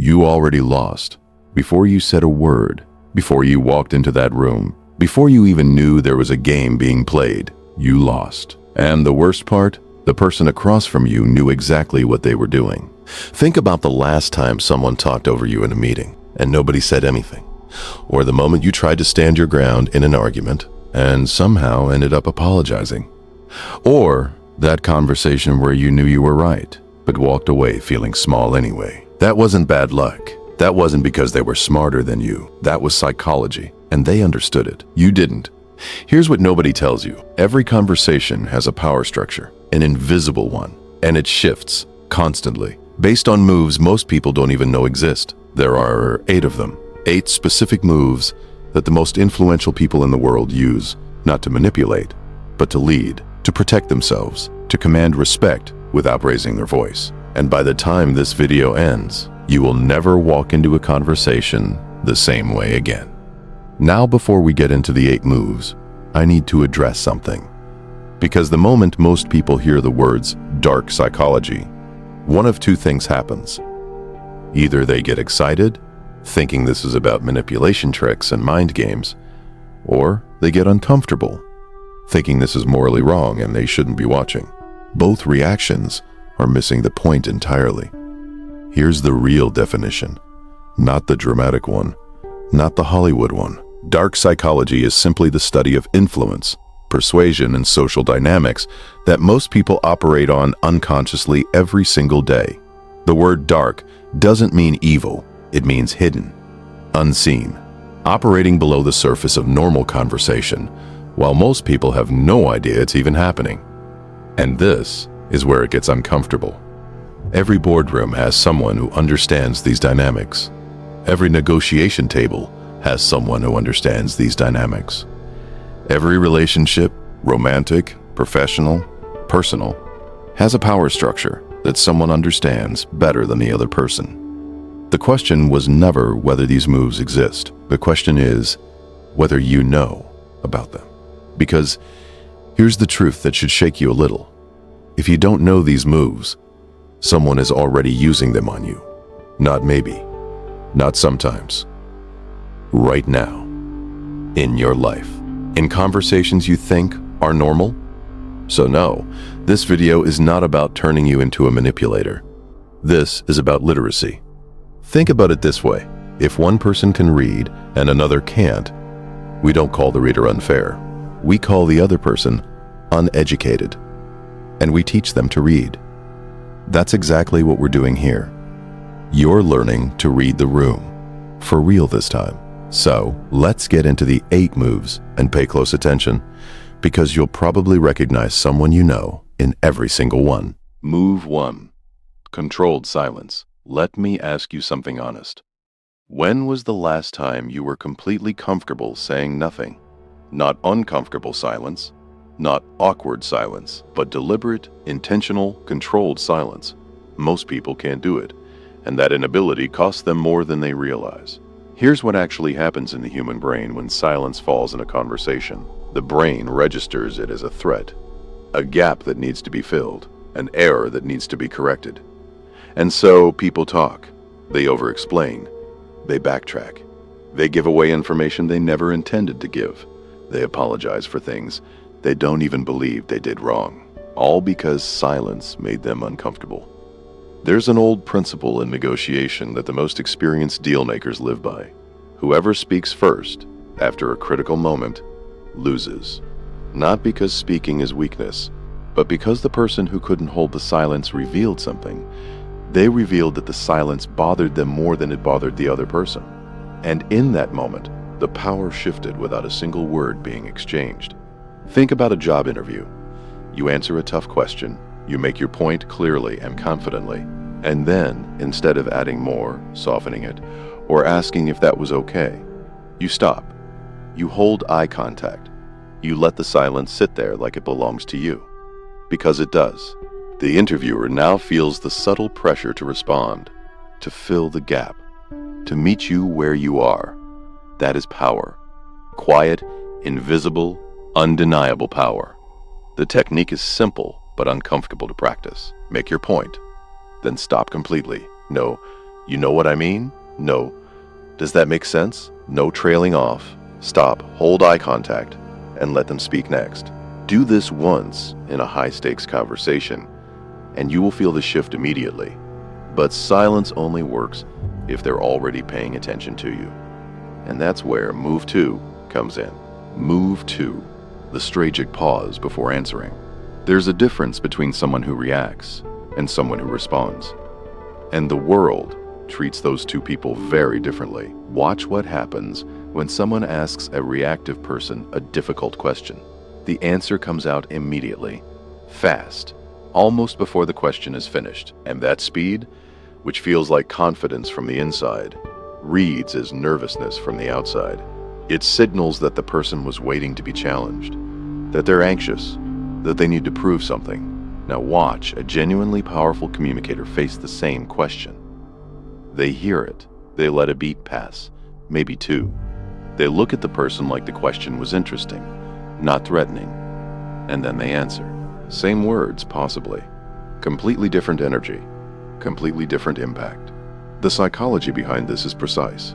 you already lost. Before you said a word, before you walked into that room, before you even knew there was a game being played, you lost. And the worst part, the person across from you knew exactly what they were doing. Think about the last time someone talked over you in a meeting and nobody said anything. Or the moment you tried to stand your ground in an argument and somehow ended up apologizing. Or that conversation where you knew you were right, but walked away feeling small anyway. That wasn't bad luck. That wasn't because they were smarter than you. That was psychology, and they understood it. You didn't. Here's what nobody tells you. Every conversation has a power structure, an invisible one, and it shifts constantly, based on moves most people don't even know exist. There are 8 of them, 8 specific moves that the most influential people in the world use, not to manipulate, but to lead, to protect themselves, to command respect without raising their voice. And by the time this video ends, you will never walk into a conversation the same way again. Now, before we get into the 8 moves, I need to address something. Because the moment most people hear the words dark psychology, one of 2 things happens. Either they get excited, thinking this is about manipulation tricks and mind games, or they get uncomfortable, thinking this is morally wrong and they shouldn't be watching. Both reactions are missing the point entirely. Here's the real definition, not the dramatic one, not the Hollywood one. Dark psychology is simply the study of influence, persuasion, and social dynamics that most people operate on unconsciously every single day. The word dark doesn't mean evil, it means hidden, unseen, operating below the surface of normal conversation, while most people have no idea it's even happening. And this is where it gets uncomfortable. Every boardroom has someone who understands these dynamics. Every negotiation table has someone who understands these dynamics. Every relationship, romantic, professional, personal, has a power structure that someone understands better than the other person. The question was never whether these moves exist. The question is whether you know about them. Because here's the truth that should shake you a little. If you don't know these moves, someone is already using them on you. Not maybe, not sometimes. Right now, in your life, in conversations you think are normal. So no, this video is not about turning you into a manipulator. This is about literacy. Think about it this way. If one person can read and another can't, we don't call the reader unfair. We call the other person uneducated, and we teach them to read. That's exactly what we're doing here. You're learning to read the room, for real this time. So let's get into the 8 moves and pay close attention, because you'll probably recognize someone you know in every single one. Move 1. Controlled silence. Let me ask you something honest. When was the last time you were completely comfortable saying nothing? Not uncomfortable silence, not awkward silence, but deliberate, intentional, controlled silence. Most people can't do it, and that inability costs them more than they realize. Here's what actually happens in the human brain when silence falls in a conversation. The brain registers it as a threat, a gap that needs to be filled, an error that needs to be corrected. And so people talk, they over-explain, they backtrack, they give away information they never intended to give, they apologize for things they don't even believe they did wrong, all because silence made them uncomfortable. There's an old principle in negotiation that the most experienced dealmakers live by. Whoever speaks first, after a critical moment, loses. Not because speaking is weakness, but because the person who couldn't hold the silence revealed something. They revealed that the silence bothered them more than it bothered the other person. And in that moment, the power shifted without a single word being exchanged. Think about a job interview. You answer a tough question, you make your point clearly and confidently, and then, instead of adding more, softening it, or asking if that was okay, you stop. You hold eye contact. You let the silence sit there like it belongs to you. Because it does. The interviewer now feels the subtle pressure to respond, to fill the gap, to meet you where you are. That is power. Quiet, invisible, undeniable power. The technique is simple but uncomfortable to practice. Make your point, then stop completely. No, You know what I mean? No. Does that make sense? No trailing off. Stop, hold eye contact, and let them speak next. Do this once in a high-stakes conversation, and you will feel the shift immediately. But silence only works if they're already paying attention to you. And that's where move 2 comes in. Move 2, the strategic pause before answering. There's a difference between someone who reacts and someone who responds. And the world treats those two people very differently. Watch what happens when someone asks a reactive person a difficult question. The answer comes out immediately, fast, almost before the question is finished. And that speed, which feels like confidence from the inside, reads as nervousness from the outside. It signals that the person was waiting to be challenged, that they're anxious, that they need to prove something. Now watch a genuinely powerful communicator face the same question. They hear it. They let a beat pass, maybe 2. They look at the person like the question was interesting, not threatening, and then they answer. Same words, possibly. Completely different energy, completely different impact. The psychology behind this is precise.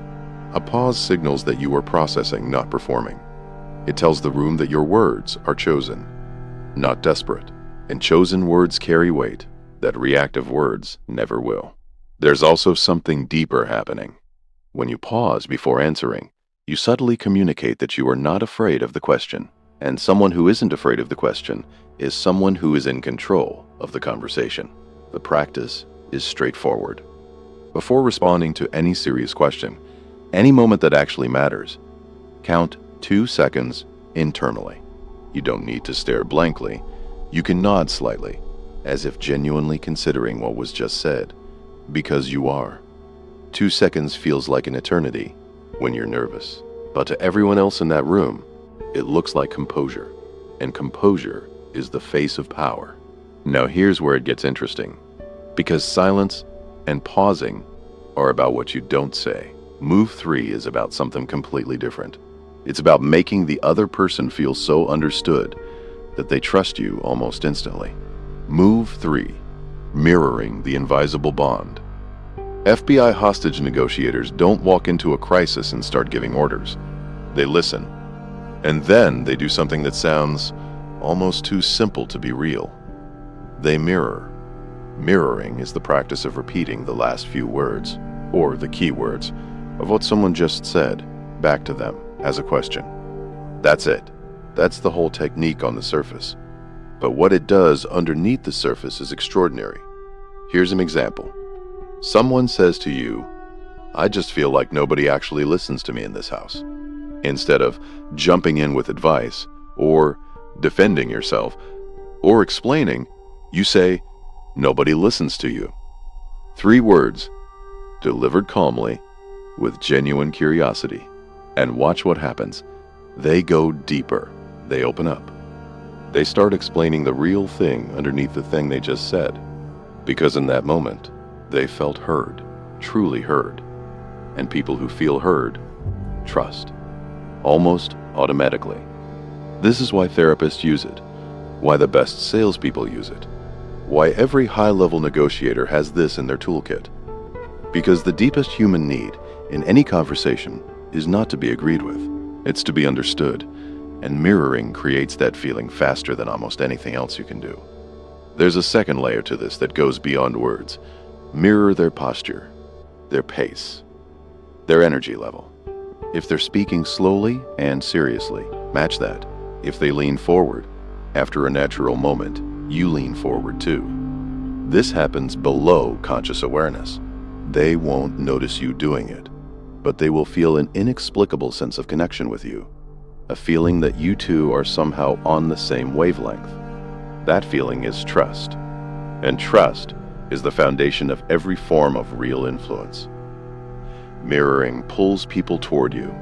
A pause signals that you are processing, not performing. It tells the room that your words are chosen, not desperate. And chosen words carry weight that reactive words never will. There's also something deeper happening. When you pause before answering, you subtly communicate that you are not afraid of the question. And someone who isn't afraid of the question is someone who is in control of the conversation. The practice is straightforward. Before responding to any serious question, any moment that actually matters, count 2 seconds internally. You don't need to stare blankly. You can nod slightly, as if genuinely considering what was just said, because you are. 2 seconds feels like an eternity when you're nervous. But to everyone else in that room, it looks like composure. And composure is the face of power. Now here's where it gets interesting. Because silence and pausing are about what you don't say. Move 3 is about something completely different. It's about making the other person feel so understood that they trust you almost instantly. Move 3, mirroring the invisible bond. FBI hostage negotiators don't walk into a crisis and start giving orders. They listen. And then they do something that sounds almost too simple to be real. They mirror. Mirroring is the practice of repeating the last few words, or the key words, of what someone just said back to them as a question. That's it. That's the whole technique on the surface. But what it does underneath the surface is extraordinary. Here's an example. Someone says to you, "I just feel like nobody actually listens to me in this house." Instead of jumping in with advice, or defending yourself, or explaining, you say, "Nobody listens to you." 3 words, delivered calmly, with genuine curiosity. And watch what happens. They go deeper. They open up. They start explaining the real thing underneath the thing they just said. Because in that moment, they felt heard, truly heard. And people who feel heard, trust. Almost automatically. This is why therapists use it. Why the best salespeople use it. Why every high-level negotiator has this in their toolkit. Because the deepest human need in any conversation is not to be agreed with. It's to be understood. And mirroring creates that feeling faster than almost anything else you can do. There's a second layer to this that goes beyond words. Mirror their posture, their pace, their energy level. If they're speaking slowly and seriously, match that. If they lean forward, after a natural moment, you lean forward too. This happens below conscious awareness. They won't notice you doing it, but they will feel an inexplicable sense of connection with you. A feeling that you two are somehow on the same wavelength. That feeling is trust. And trust is the foundation of every form of real influence. Mirroring pulls people toward you,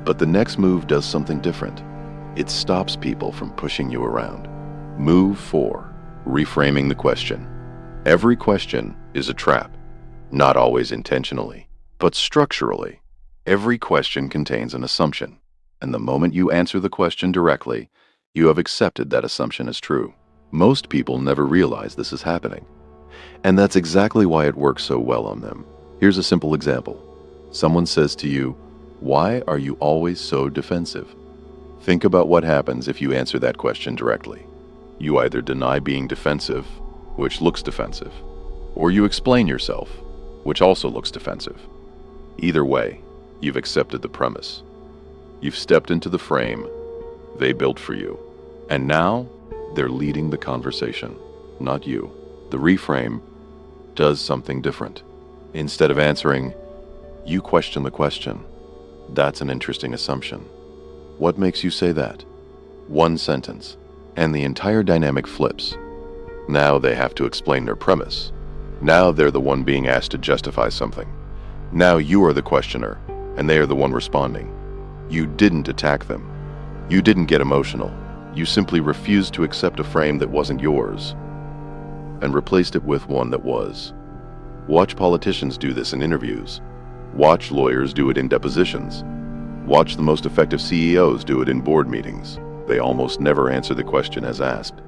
but the next move does something different. It stops people from pushing you around. Move 4, reframing the question. Every question is a trap, not always intentionally, but structurally. Every question contains an assumption. And the moment you answer the question directly, you have accepted that assumption as true. Most people never realize this is happening. And that's exactly why it works so well on them. Here's a simple example. Someone says to you, "Why are you always so defensive?" Think about what happens if you answer that question directly. You either deny being defensive, which looks defensive, or you explain yourself, which also looks defensive. Either way, you've accepted the premise. You've stepped into the frame they built for you, and now they're leading the conversation, not you. The reframe does something different. Instead of answering, you question the question. That's an interesting assumption. What makes you say that? One sentence, and the entire dynamic flips. Now they have to explain their premise. Now they're the one being asked to justify something. Now you are the questioner, and they are the one responding. You didn't attack them. You didn't get emotional. You simply refused to accept a frame that wasn't yours, and replaced it with one that was. Watch politicians do this in interviews. Watch lawyers do it in depositions. Watch the most effective CEOs do it in board meetings. They almost never answer the question as asked.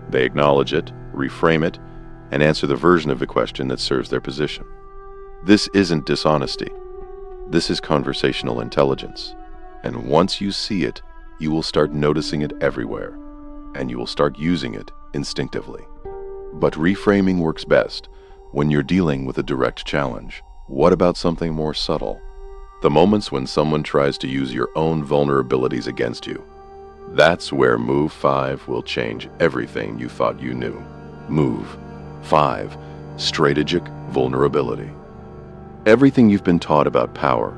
They acknowledge it, reframe it, and answer the version of the question that serves their position. This isn't dishonesty. This is conversational intelligence. And once you see it, you will start noticing it everywhere, and you will start using it instinctively. But reframing works best when you're dealing with a direct challenge. What about something more subtle? The moments when someone tries to use your own vulnerabilities against you. That's where Move 5 will change everything you thought you knew. Move 5. Strategic vulnerability. Everything you've been taught about power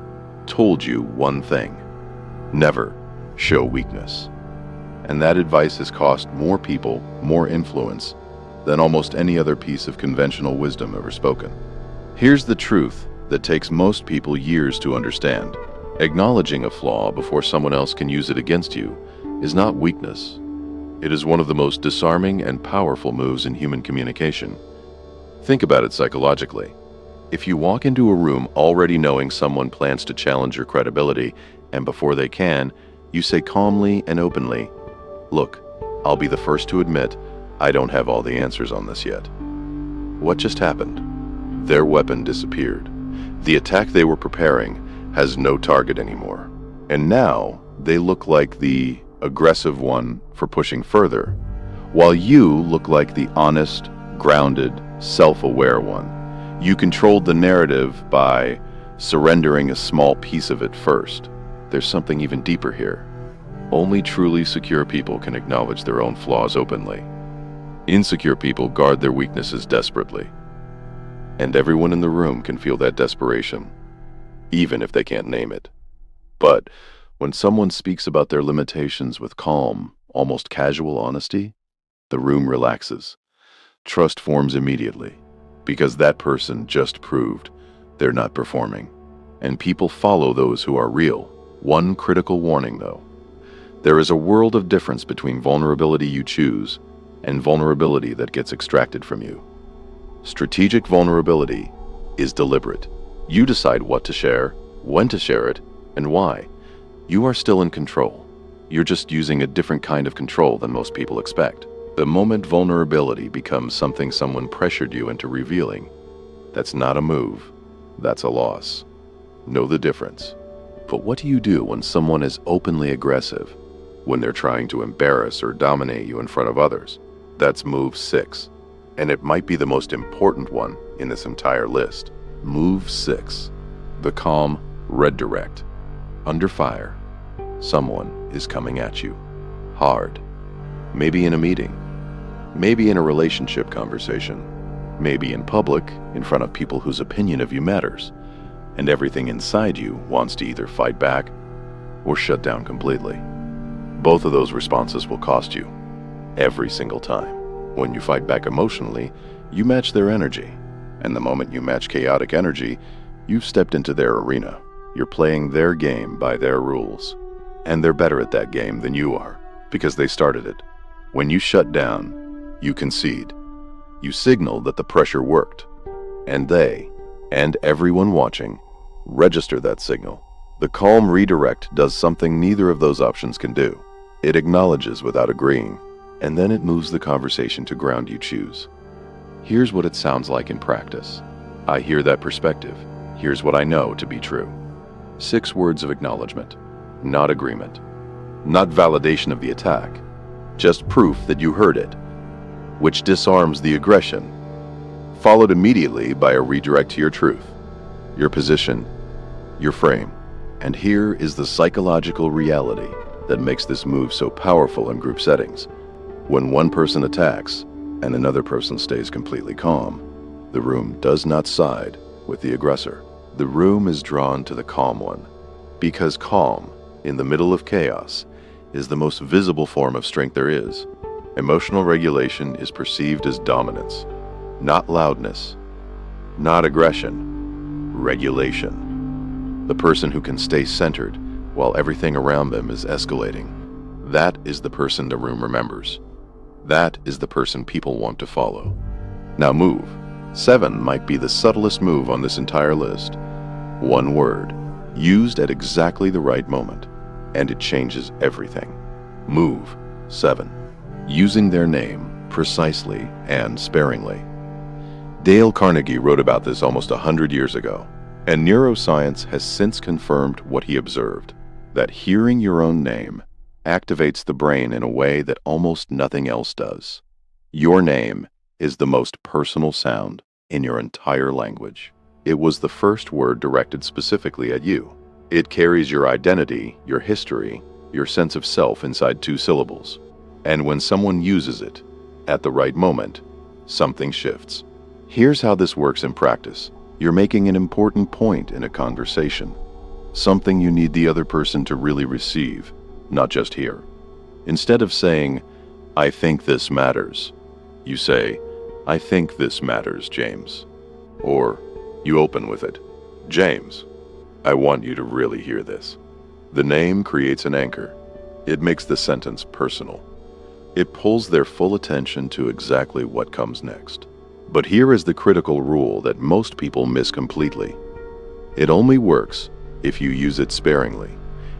told you one thing: never show weakness. And that advice has cost more people more influence than almost any other piece of conventional wisdom ever spoken. Here's the truth that takes most people years to understand. Acknowledging a flaw before someone else can use it against you is not weakness. It is one of the most disarming and powerful moves in human communication. Think about it psychologically. If you walk into a room already knowing someone plans to challenge your credibility, and before they can, you say calmly and openly, "Look, I'll be the first to admit I don't have all the answers on this yet." What just happened? Their weapon disappeared. The attack they were preparing has no target anymore. And now they look like the aggressive one for pushing further, while you look like the honest, grounded, self-aware one. You controlled the narrative by surrendering a small piece of it first. There's something even deeper here. Only truly secure people can acknowledge their own flaws openly. Insecure people guard their weaknesses desperately. And everyone in the room can feel that desperation, even if they can't name it. But when someone speaks about their limitations with calm, almost casual honesty, the room relaxes. Trust forms immediately, because that person just proved they're not performing. And people follow those who are real. One critical warning, though. There is a world of difference between vulnerability you choose and vulnerability that gets extracted from you. Strategic vulnerability is deliberate. You decide what to share, when to share it, and why. You are still in control. You're just using a different kind of control than most people expect. The moment vulnerability becomes something someone pressured you into revealing, that's not a move, that's a loss. Know the difference. But what do you do when someone is openly aggressive, when they're trying to embarrass or dominate you in front of others? That's move 6. And it might be the most important one in this entire list. Move 6. The calm redirect. Under fire, someone is coming at you. Hard. Maybe in a meeting. Maybe in a relationship conversation. Maybe in public, in front of people whose opinion of you matters. And everything inside you wants to either fight back or shut down completely. Both of those responses will cost you. Every single time. When you fight back emotionally, you match their energy. And the moment you match chaotic energy, you've stepped into their arena. You're playing their game by their rules. And they're better at that game than you are, because they started it. When you shut down, you concede. You signal that the pressure worked. And they, and everyone watching, register that signal. The calm redirect does something neither of those options can do. It acknowledges without agreeing, and then it moves the conversation to ground you choose. Here's what it sounds like in practice. I hear that perspective. Here's what I know to be true. 6 words of acknowledgement, not agreement, not validation of the attack, just proof that you heard it, which disarms the aggression, followed immediately by a redirect to your truth, your position, your frame. And here is the psychological reality that makes this move so powerful in group settings. When one person attacks and another person stays completely calm, the room does not side with the aggressor. The room is drawn to the calm one, because calm, in the middle of chaos, is the most visible form of strength there is. Emotional regulation is perceived as dominance, not loudness, not aggression, regulation. The person who can stay centered while everything around them is escalating, that is the person the room remembers. That is the person people want to follow. Now move. 7 might be the subtlest move on this entire list. 1 word, used at exactly the right moment, and it changes everything. Move. 7. Using their name precisely and sparingly. Dale Carnegie wrote about this almost 100 years ago, and neuroscience has since confirmed what he observed, that hearing your own name activates the brain in a way that almost nothing else does. Your name is the most personal sound in your entire language. It was the first word directed specifically at you. It carries your identity, your history, your sense of self inside 2 syllables. And when someone uses it, at the right moment, something shifts. Here's how this works in practice. You're making an important point in a conversation, something you need the other person to really receive, not just hear. Instead of saying, "I think this matters," you say, "I think this matters, James." Or you open with it, "James, I want you to really hear this." The name creates an anchor. It makes the sentence personal. It pulls their full attention to exactly what comes next. But here is the critical rule that most people miss completely. It only works if you use it sparingly.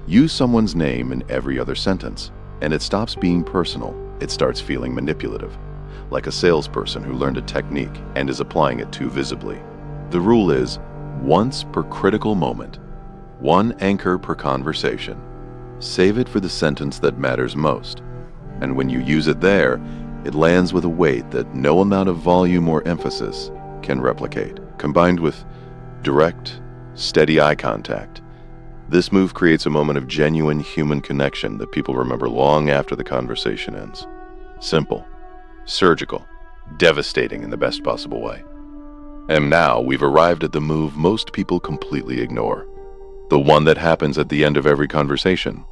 Use someone's name in every other sentence, and it stops being personal. It starts feeling manipulative, like a salesperson who learned a technique and is applying it too visibly. The rule is, once per critical moment, 1 anchor per conversation. Save it for the sentence that matters most. And when you use it there, it lands with a weight that no amount of volume or emphasis can replicate. Combined with direct, steady eye contact, this move creates a moment of genuine human connection that people remember long after the conversation ends. Simple, surgical, devastating in the best possible way. And now we've arrived at the move most people completely ignore. The one that happens at the end of every conversation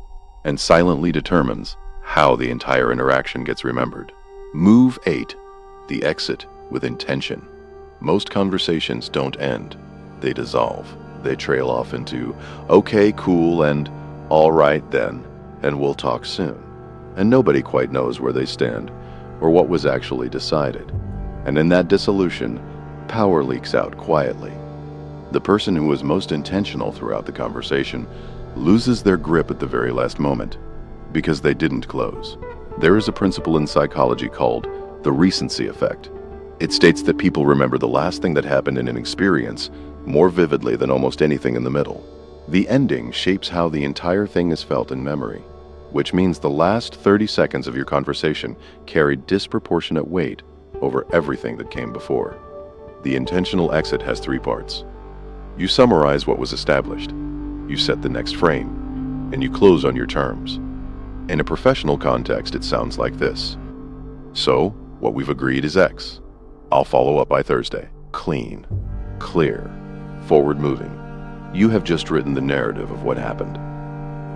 and silently determines how the entire interaction gets remembered. Move 8, the exit with intention. Most conversations don't end, they dissolve. They trail off into, "Okay, cool," and "all right then, and we'll talk soon." And nobody quite knows where they stand or what was actually decided. And in that dissolution, power leaks out quietly. The person who was most intentional throughout the conversation loses their grip at the very last moment because they didn't close. There is a principle in psychology called the recency effect. It states that people remember the last thing that happened in an experience more vividly than almost anything in the middle. The ending shapes how the entire thing is felt in memory, which means the last 30 seconds of your conversation carried disproportionate weight over everything that came before. The intentional exit has 3 parts. You summarize what was established, you set the next frame, and you close on your terms. In a professional context, it sounds like this. "So, what we've agreed is X. I'll follow up by Thursday." Clean, clear, forward-moving. You have just written the narrative of what happened,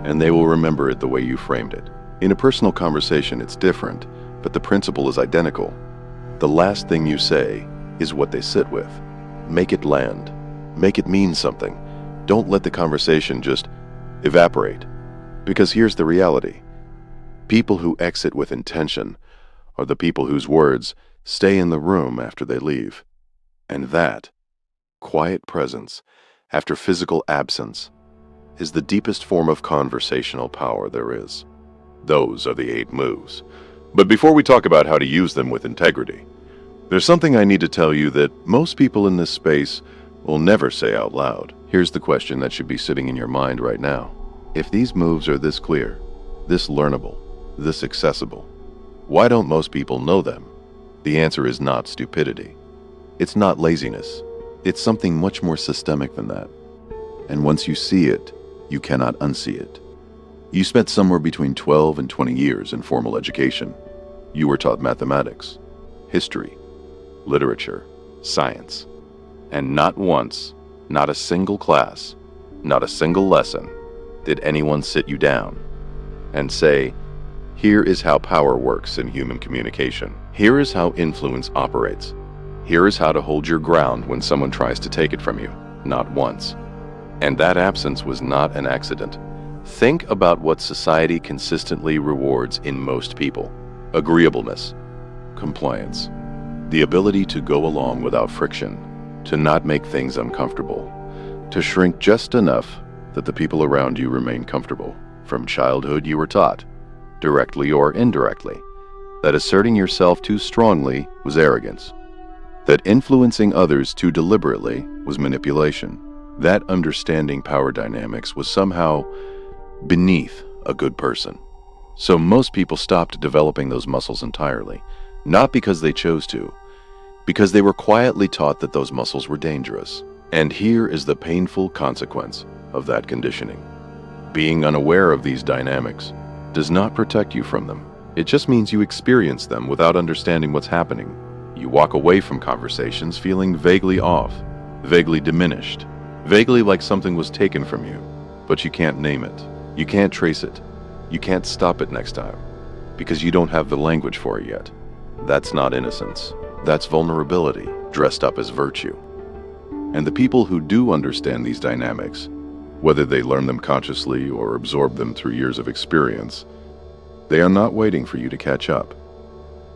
and they will remember it the way you framed it. In a personal conversation, it's different, but the principle is identical. The last thing you say is what they sit with. Make it land. Make it mean something. Don't let the conversation just evaporate. Because here's the reality. People who exit with intention are the people whose words stay in the room after they leave. And that, quiet presence after physical absence, is the deepest form of conversational power there is. Those are the 8 moves. But before we talk about how to use them with integrity, There's something I need to tell you that most people in this space will never say out loud. Here's the question that should be sitting in your mind right now. If these moves are this clear, this learnable, this accessible, why don't most people know them? The answer is not stupidity. It's not laziness. It's something much more systemic than that. And once you see it, you cannot unsee it. You spent somewhere between 12 and 20 years in formal education. You were taught mathematics, history, literature, science. And not once, not a single class, not a single lesson, did anyone sit you down and say, here is how power works in human communication. Here is how influence operates. Here is how to hold your ground when someone tries to take it from you. Not once. And that absence was not an accident. Think about what society consistently rewards in most people. Agreeableness, compliance, the ability to go along without friction, to not make things uncomfortable, to shrink just enough that the people around you remain comfortable. From childhood you were taught, directly or indirectly, that asserting yourself too strongly was arrogance, that influencing others too deliberately was manipulation, that understanding power dynamics was somehow beneath a good person. So most people stopped developing those muscles entirely, not because they chose to, because they were quietly taught that those muscles were dangerous. And here is the painful consequence of that conditioning. Being unaware of these dynamics does not protect you from them. It just means you experience them without understanding what's happening. You walk away from conversations feeling vaguely off, vaguely diminished, vaguely like something was taken from you, but you can't name it. You can't trace it. You can't stop it next time because you don't have the language for it yet. That's not innocence. That's vulnerability dressed up as virtue. And the people who do understand these dynamics, whether they learn them consciously or absorb them through years of experience, they are not waiting for you to catch up.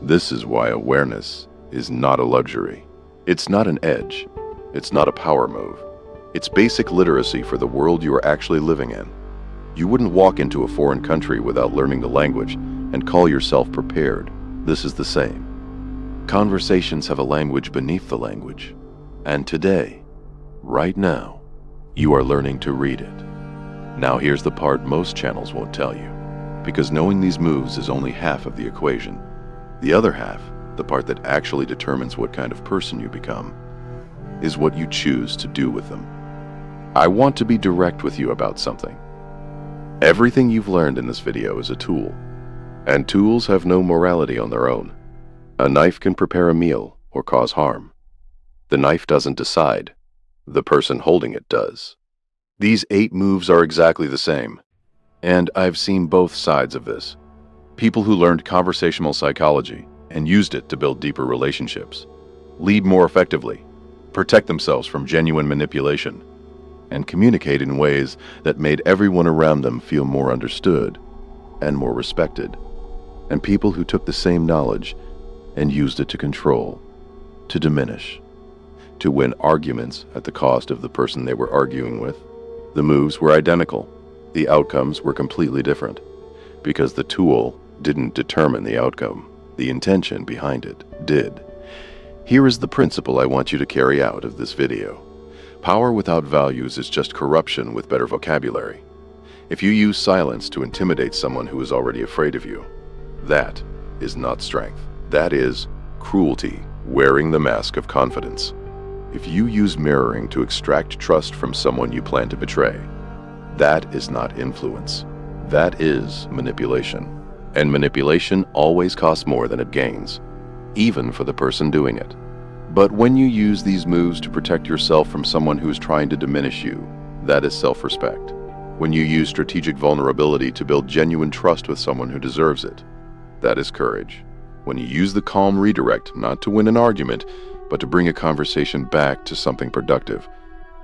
This is why awareness is not a luxury. It's not an edge. It's not a power move. It's basic literacy for the world you are actually living in. You wouldn't walk into a foreign country without learning the language and call yourself prepared. This is the same. Conversations have a language beneath the language. And today, right now, you are learning to read it. Now here's the part most channels won't tell you, because knowing these moves is only half of the equation. The other half, the part that actually determines what kind of person you become, is what you choose to do with them. I want to be direct with you about something. Everything you've learned in this video is a tool, and tools have no morality on their own. A knife can prepare a meal or cause harm. The knife doesn't decide. The person holding it does. These 8 moves are exactly the same. And I've seen both sides of this. People who learned conversational psychology and used it to build deeper relationships, lead more effectively, protect themselves from genuine manipulation, and communicate in ways that made everyone around them feel more understood and more respected. And people who took the same knowledge and used it to control, to diminish, to win arguments at the cost of the person they were arguing with. The moves were identical. The outcomes were completely different, because the tool didn't determine the outcome. The intention behind it did. Here is the principle I want you to carry out of this video. Power without values is just corruption with better vocabulary. If you use silence to intimidate someone who is already afraid of you, that is not strength. That is cruelty, wearing the mask of confidence. If you use mirroring to extract trust from someone you plan to betray, that is not influence. That is manipulation. And manipulation always costs more than it gains, even for the person doing it. But when you use these moves to protect yourself from someone who is trying to diminish you, that is self-respect. When you use strategic vulnerability to build genuine trust with someone who deserves it, that is courage. When you use the calm redirect not to win an argument, but to bring a conversation back to something productive,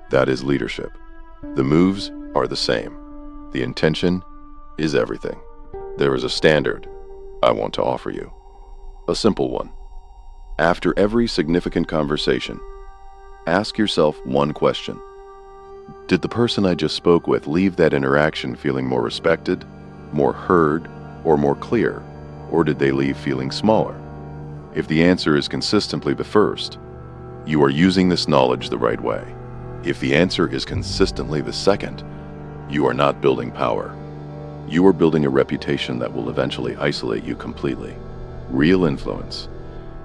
that is leadership. The moves are the same. The intention is everything. There is a standard I want to offer you. A simple one. After every significant conversation, ask yourself one question. Did the person I just spoke with leave that interaction feeling more respected, more heard, or more clear? Or did they leave feeling smaller? If the answer is consistently the first, you are using this knowledge the right way. If the answer is consistently the second, you are not building power. You are building a reputation that will eventually isolate you completely. Real influence,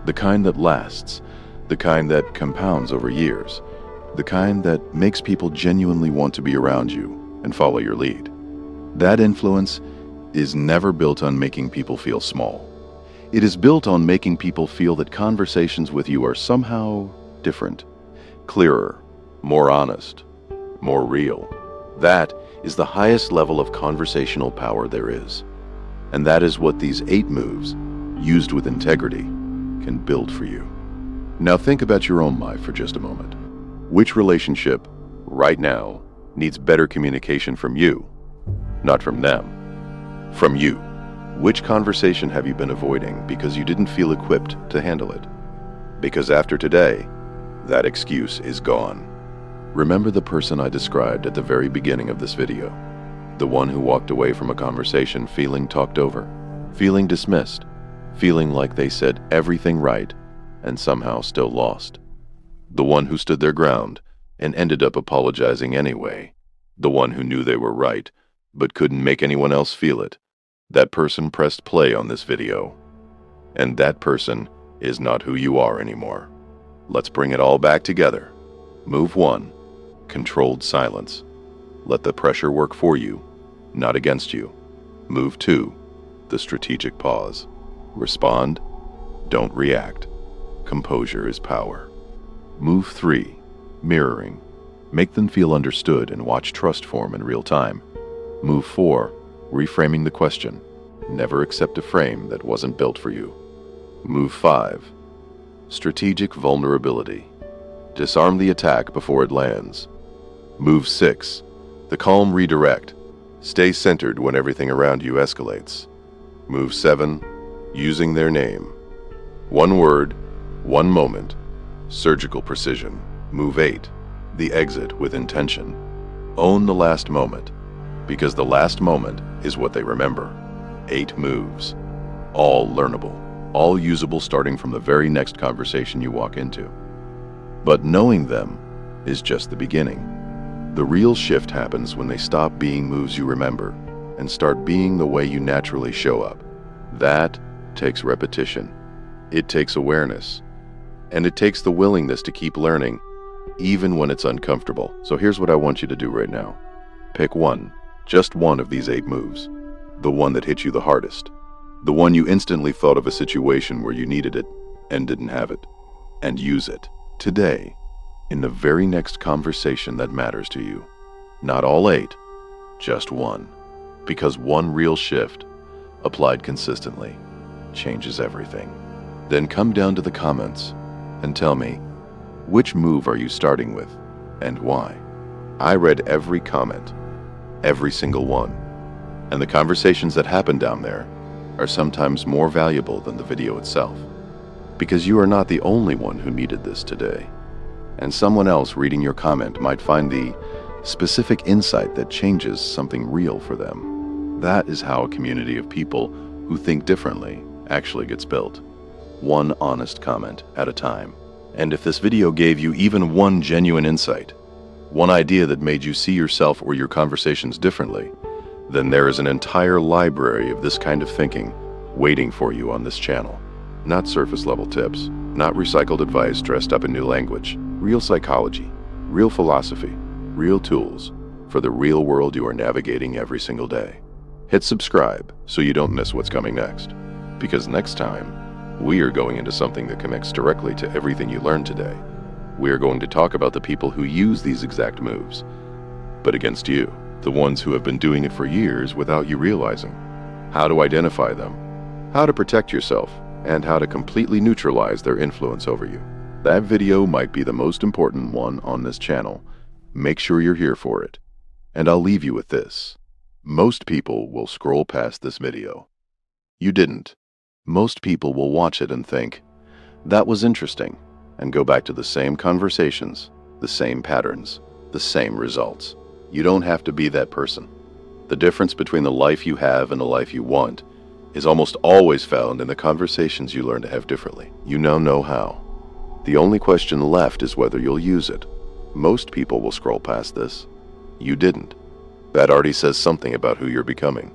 the kind that lasts, the kind that compounds over years, the kind that makes people genuinely want to be around you and follow your lead. That influence is never built on making people feel small. It is built on making people feel that conversations with you are somehow different, clearer, more honest, more real. That is the highest level of conversational power there is. And that is what these 8 moves, used with integrity, can build for you. Now think about your own life for just a moment. Which relationship, right now, needs better communication from you, not from them? From you. Which conversation have you been avoiding because you didn't feel equipped to handle it? Because after today, that excuse is gone. Remember the person I described at the very beginning of this video, the one who walked away from a conversation feeling talked over, feeling dismissed, feeling like they said everything right and somehow still lost. The one who stood their ground and ended up apologizing anyway. The one who knew they were right but couldn't make anyone else feel it. That person pressed play on this video. And that person is not who you are anymore. Let's bring it all back together. Move 1. Controlled silence. Let the pressure work for you, not against you. Move 2. The strategic pause. Respond. Don't react. Composure is power. Move 3. Mirroring. Make them feel understood and watch trust form in real time. Move 4. Reframing the question. Never accept a frame that wasn't built for you. Move 5. Strategic vulnerability. Disarm the attack before it lands. Move 6. The calm redirect. Stay centered when everything around you escalates. Move 7. Using their name. 1 word, 1 moment. Surgical precision. Move 8. The exit with intention. Own the last moment, because the last moment is what they remember. 8 moves. All learnable, all usable starting from the very next conversation you walk into. But knowing them is just the beginning. The real shift happens when they stop being moves you remember and start being the way you naturally show up. That takes repetition. It takes awareness. And it takes the willingness to keep learning, even when it's uncomfortable. So here's what I want you to do right now. Pick one, just one of these 8 moves. The one that hit you the hardest. The one you instantly thought of a situation where you needed it and didn't have it. And use it today in the very next conversation that matters to you. Not all 8, just one. Because one real shift, applied consistently, changes everything. Then come down to the comments and tell me, which move are you starting with and why? I read every comment, every single one. And the conversations that happen down there are sometimes more valuable than the video itself. Because you are not the only one who needed this today. And someone else reading your comment might find the specific insight that changes something real for them. That is how a community of people who think differently actually gets built. One honest comment at a time. And if this video gave you even one genuine insight, one idea that made you see yourself or your conversations differently, then there is an entire library of this kind of thinking waiting for you on this channel. Not surface level tips, not recycled advice dressed up in new language. Real psychology, real philosophy, real tools for the real world you are navigating every single day. Hit subscribe so you don't miss what's coming next. Because next time, we are going into something that connects directly to everything you learned today. We are going to talk about the people who use these exact moves, but against you, the ones who have been doing it for years without you realizing. How to identify them, how to protect yourself, and how to completely neutralize their influence over you. That video might be the most important one on this channel. Make sure you're here for it. And I'll leave you with this. Most people will scroll past this video. You didn't. Most people will watch it and think, that was interesting, and go back to the same conversations, the same patterns, the same results. You don't have to be that person. The difference between the life you have and the life you want is almost always found in the conversations you learn to have differently. You now know how. The only question left is whether you'll use it. Most people will scroll past this. You didn't. That already says something about who you're becoming.